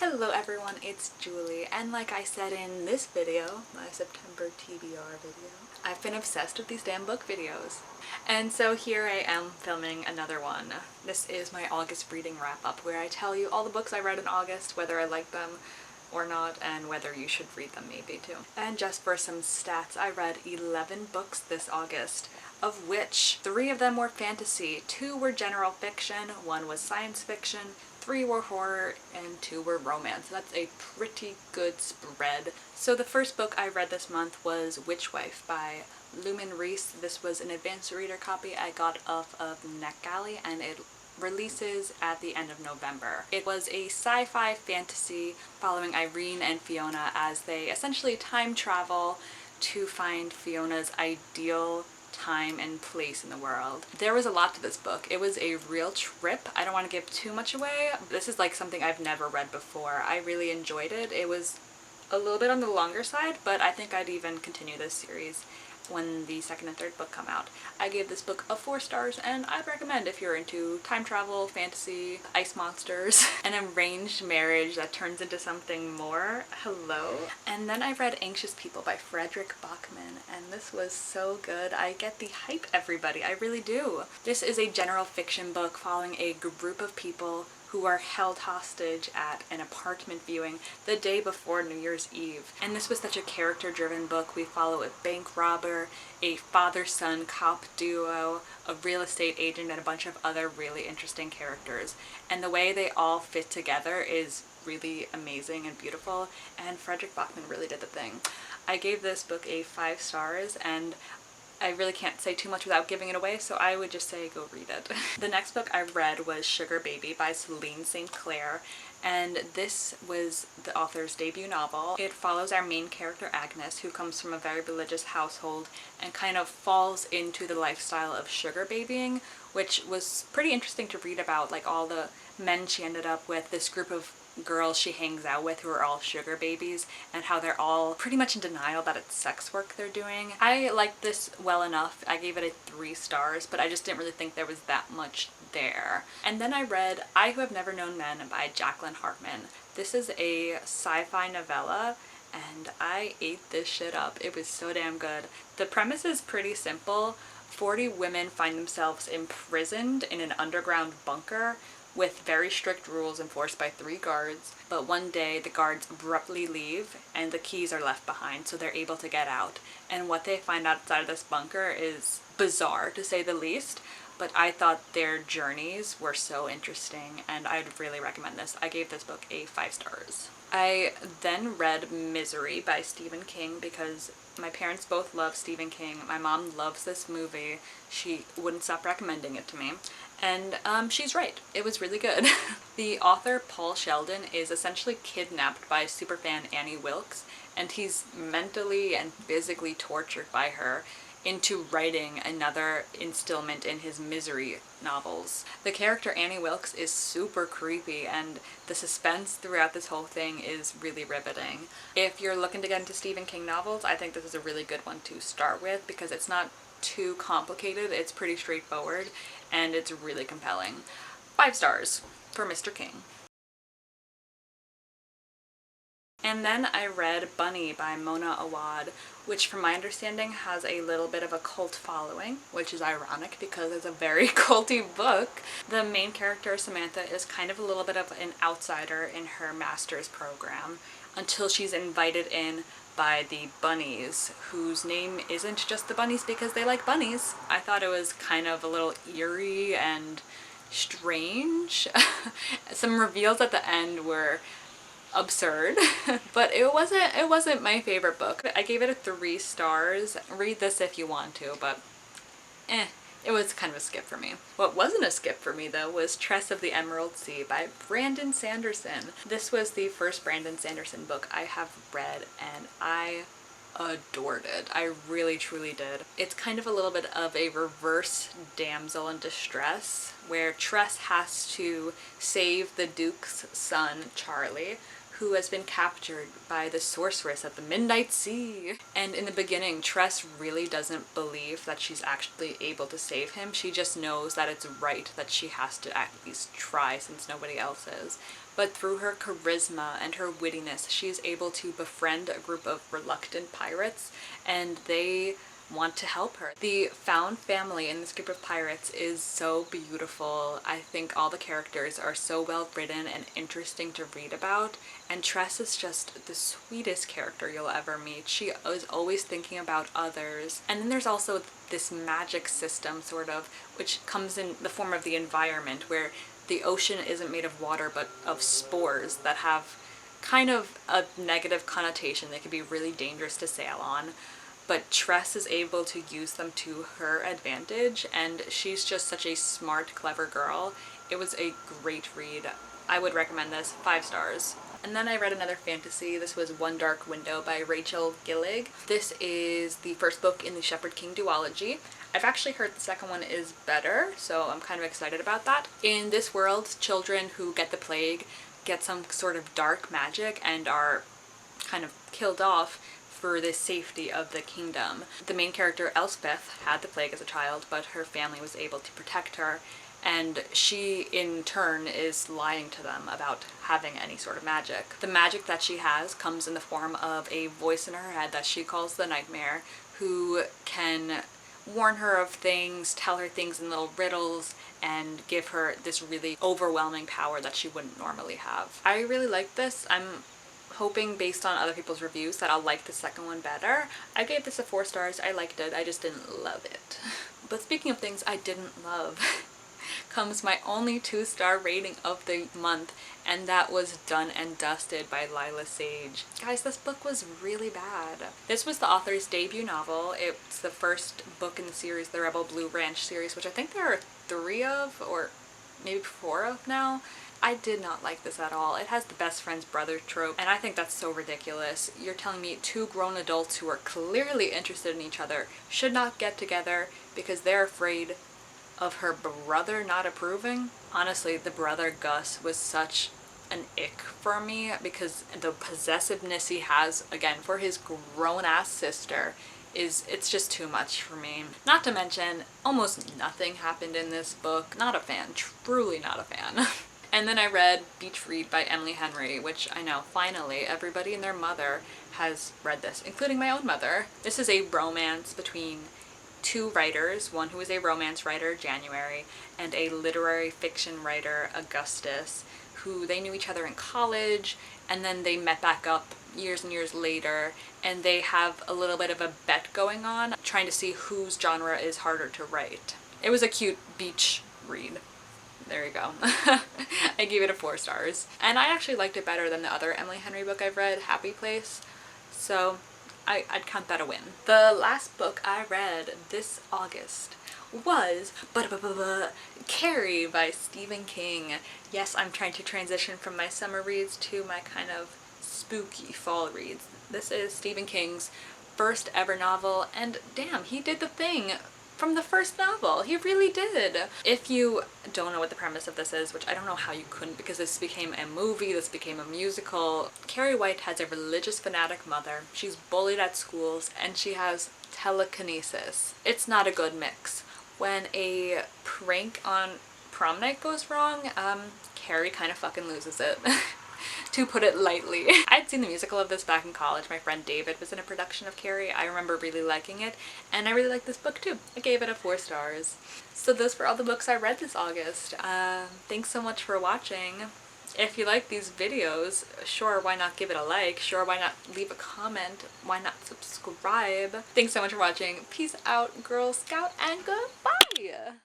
Hello everyone, it's Julie, and like I said in this video, my September TBR video, I've been obsessed with these damn book videos. And so here I am filming another one. This is my August reading wrap-up where I tell you all the books I read in August, whether I like them or not, and whether you should read them maybe too. And just for some stats, I read 11 books this August, of which 3 of them were fantasy, 2 were general fiction, 1 was science fiction, 3 were horror, and 2 were romance. That's a pretty good spread. So the first book I read this month was Witchwife by Lumen Reese. This was an advanced reader copy I got off of NetGalley, and it releases at the end of November. It was a sci-fi fantasy following Irene and Fiona as they essentially time travel to find Fiona's ideal time and place in the world. There was a lot to this book. It was a real trip. I don't want to give too much away. This is like something I've never read before. I really enjoyed it. It was a little bit on the longer side, but I think I'd even continue this series when the second and third book come out. I gave this book a 4 stars, and I'd recommend if you're into time travel, fantasy, ice monsters, an arranged marriage that turns into something more. Hello. And then I read Anxious People by Fredrik Backman, and this was so good. I get the hype, everybody. I really do. This is a general fiction book following a group of people who are held hostage at an apartment viewing the day before New Year's Eve. And this was such a character-driven book. We follow a bank robber, a father-son cop duo, a real estate agent, and a bunch of other really interesting characters. And the way they all fit together is really amazing and beautiful, and Fredrik Backman really did the thing. I gave this book a 5 stars, and I really can't say too much without giving it away, so I would just say go read it. The next book I read was Sugar Baby by Celine St. Clair, and this was the author's debut novel. It follows our main character Agnes, who comes from a very religious household and kind of falls into the lifestyle of sugar babying, which was pretty interesting to read about, like all the men she ended up with, this group of girls she hangs out with who are all sugar babies, and how they're all pretty much in denial that it's sex work they're doing. I liked this well enough. I gave it a 3 stars, but I just didn't really think there was that much there. And then I read I Who Have Never Known Men by Jacqueline Hartman. This is a sci-fi novella, and I ate this shit up. It was so damn good. The premise is pretty simple. 40 women find themselves imprisoned in an underground bunker with very strict rules enforced by 3 guards, but one day the guards abruptly leave and the keys are left behind, so they're able to get out. And what they find outside of this bunker is bizarre, to say the least, but I thought their journeys were so interesting, and I'd really recommend this. I gave this book a 5 stars. I then read Misery by Stephen King because my parents both love Stephen King. My mom loves this movie. She wouldn't stop recommending it to me. And she's right. It was really good. The author, Paul Sheldon, is essentially kidnapped by superfan Annie Wilkes, and he's mentally and physically tortured by her into writing another installment in his Misery novels. The character Annie Wilkes is super creepy, and the suspense throughout this whole thing is really riveting. If you're looking to get into Stephen King novels, I think this is a really good one to start with because it's not too complicated, it's pretty straightforward, and it's really compelling. 5 stars for Mr. King. And then I read Bunny by Mona Awad, which from my understanding has a little bit of a cult following, which is ironic because it's a very culty book. The main character, Samantha, is kind of a little bit of an outsider in her master's program until she's invited in by the bunnies, whose name isn't just the bunnies because they like bunnies. I thought it was kind of a little eerie and strange. Some reveals at the end were absurd, but it wasn't my favorite book. I gave it a 3 stars. Read this if you want to, but it was kind of a skip for me. What wasn't a skip for me though was Tress of the Emerald Sea by Brandon Sanderson. This was the first Brandon Sanderson book I have read, and I adored it. I really truly did. It's kind of a little bit of a reverse damsel in distress, where Tress has to save the Duke's son, Charlie, who has been captured by the sorceress at the Midnight Sea. And in the beginning, Tress really doesn't believe that she's actually able to save him. She just knows that it's right that she has to at least try since nobody else is. But through her charisma and her wittiness, she is able to befriend a group of reluctant pirates, and they want to help her. The found family in this group of pirates is so beautiful. I think all the characters are so well written and interesting to read about, and Tress is just the sweetest character you'll ever meet. She is always thinking about others. And then there's also this magic system, sort of, which comes in the form of the environment, where the ocean isn't made of water but of spores that have kind of a negative connotation. They can be really dangerous to sail on. But Tress is able to use them to her advantage, and she's just such a smart, clever girl. It was a great read. I would recommend this, 5 stars. And then I read another fantasy. This was One Dark Window by Rachel Gillig. This is the first book in the Shepherd King duology. I've actually heard the second one is better, so I'm kind of excited about that. In this world, children who get the plague get some sort of dark magic and are kind of killed off for the safety of the kingdom. The main character, Elspeth, had the plague as a child, but her family was able to protect her, and she in turn is lying to them about having any sort of magic. The magic that she has comes in the form of a voice in her head that she calls the Nightmare, who can warn her of things, tell her things in little riddles, and give her this really overwhelming power that she wouldn't normally have. I really like this. I'm hoping, based on other people's reviews, that I'll like the second one better. I gave this a 4 stars. I liked it. I just didn't love it. But speaking of things I didn't love, comes my only 2-star rating of the month, and that was Done and Dusted by Lila Sage. Guys, this book was really bad. This was the author's debut novel. It's the first book in the series, the Rebel Blue Ranch series, which I think there are 3 of, or maybe 4 of now. I did not like this at all. It has the best friend's brother trope, and I think that's so ridiculous. You're telling me 2 grown adults who are clearly interested in each other should not get together because they're afraid of her brother not approving? Honestly, the brother Gus was such an ick for me because the possessiveness he has, again, for his grown-ass sister it's just too much for me. Not to mention, almost nothing happened in this book. Not a fan. Truly not a fan. And then I read Beach Read by Emily Henry, which I know, finally, everybody and their mother has read this, including my own mother. This is a romance between 2 writers, one who is a romance writer, January, and a literary fiction writer, Augustus, who they knew each other in college, and then they met back up years and years later, and they have a little bit of a bet going on, trying to see whose genre is harder to write. It was a cute beach read. There you go. I gave it a 4 stars. And I actually liked it better than the other Emily Henry book I've read, Happy Place. So I'd count that a win. The last book I read this August was Carrie by Stephen King. Yes, I'm trying to transition from my summer reads to my kind of spooky fall reads. This is Stephen King's first ever novel, and damn, he did the thing from the first novel. He really did. If you don't know what the premise of this is, which I don't know how you couldn't because this became a movie, this became a musical, Carrie White has a religious fanatic mother. She's bullied at schools, and she has telekinesis. It's not a good mix. When a prank on prom night goes wrong, Carrie kind of fucking loses it. To put it lightly. I'd seen the musical of this back in college. My friend David was in a production of Carrie. I remember really liking it, and I really liked this book too. I gave it a 4 stars. So those were all the books I read this August. Thanks so much for watching. If you like these videos, sure, why not give it a like? Sure, why not leave a comment? Why not subscribe? Thanks so much for watching. Peace out, Girl Scout, and goodbye!